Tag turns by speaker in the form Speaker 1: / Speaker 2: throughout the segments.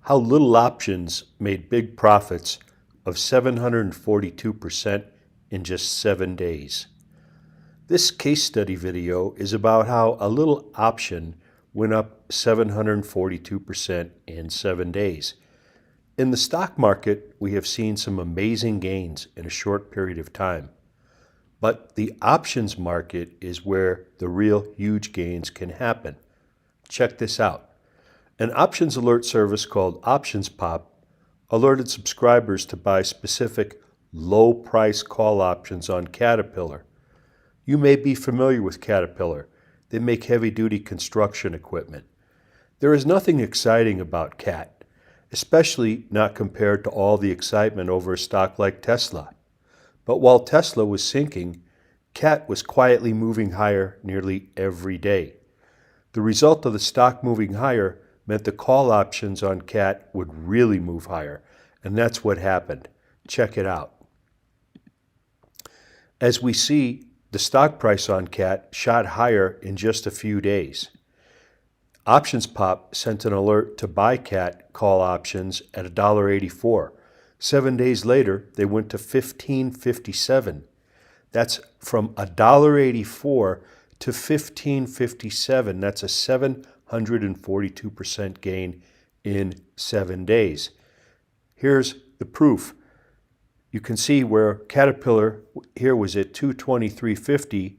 Speaker 1: How little options made big profits of 742% in just 7 days. This case study video is about how a little option went up 742% in 7 days. In the stock market, we have seen some amazing gains in a short period of time. But the options market is where the real huge gains can happen. Check this out. An options alert service called Options Pop alerted subscribers to buy specific low-price call options on Caterpillar. You may be familiar with Caterpillar. They make heavy-duty construction equipment. There is nothing exciting about CAT, especially not compared to all the excitement over a stock like Tesla. But while Tesla was sinking, CAT was quietly moving higher nearly every day. The result of the stock moving higher meant the call options on CAT would really move higher, and that's what happened. Check it out. As we see, the stock price on CAT shot higher in just a few days. Options Pop sent an alert to buy CAT call options at $1.84. 7 days later, they went to $15.57. That's from $1.84 to $15.57. That's a 742% gain in 7 days. Here's the proof. You can see where Caterpillar here was at $223.50.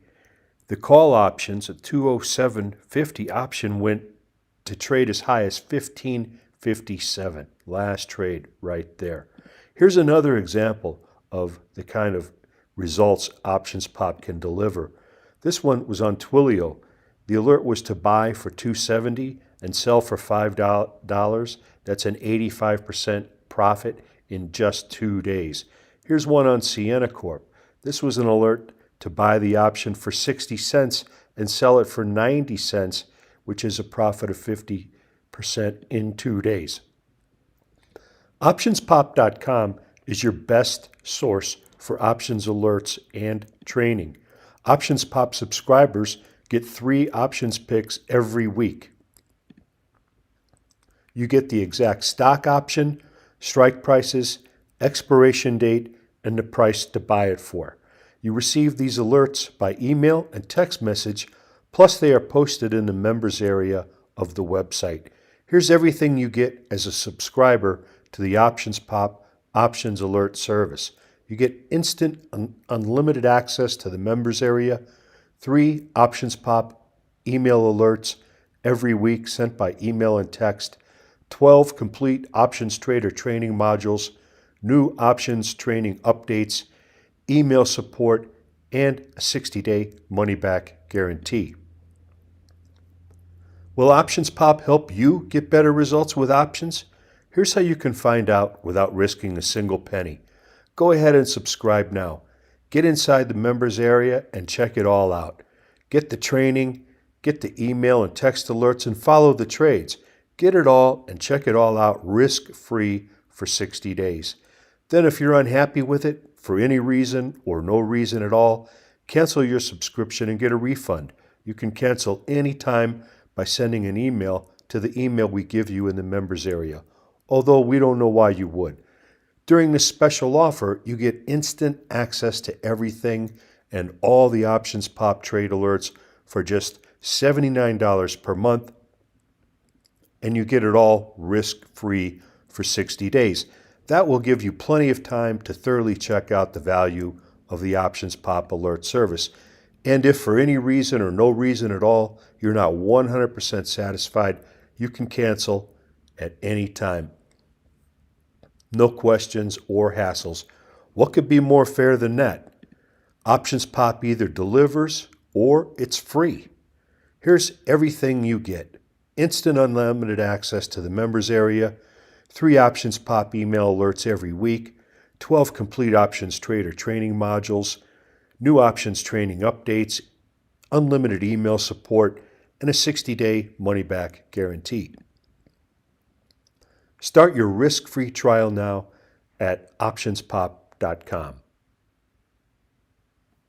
Speaker 1: The call options at $207.50 option went to trade as high as $15.57. Last trade right there. Here's another example of the kind of results Options Pop can deliver. This one was on Twilio. The alert was to buy for $270 and sell for $5. That's an 85% profit in just 2 days. Here's one on Sienna Corp. This was an alert to buy the option for 60 cents and sell it for 90 cents, which is a profit of 50% in 2 days. OptionsPop.com is your best source for options alerts and training. Options Pop subscribers get 3 options picks every week. You get the exact stock option, strike prices, expiration date, and the price to buy it for. You receive these alerts by email and text message, plus they are posted in the members area of the website. Here's everything you get as a subscriber to the Options Pop Options Alert service. You get instant unlimited access to the members area, 3 Options Pop email alerts every week sent by email and text, 12 complete options trader training modules, new options training updates, email support, and a 60-day money-back guarantee. Will Options Pop help you get better results with options? Here's how you can find out without risking a single penny. Go ahead and subscribe now. Get inside the members area and check it all out. Get the training, get the email and text alerts, and follow the trades. Get it all and check it all out risk-free for 60 days. Then if you're unhappy with it for any reason or no reason at all, cancel your subscription and get a refund. You can cancel anytime by sending an email to the email we give you in the members area, although we don't know why you would. During this special offer, you get instant access to everything and all the Options Pop trade alerts for just $79 per month, and you get it all risk-free for 60 days. That will give you plenty of time to thoroughly check out the value of the Options Pop alert service. And if for any reason or no reason at all, you're not 100% satisfied, you can cancel at any time. No questions or hassles. What could be more fair than that? Options Pop either delivers or it's free. Here's everything you get. Instant unlimited access to the members area, 3 Options Pop email alerts every week, 12 complete options trader training modules, new options training updates, unlimited email support, and a 60-day money-back guarantee. Start your risk-free trial now at optionspop.com.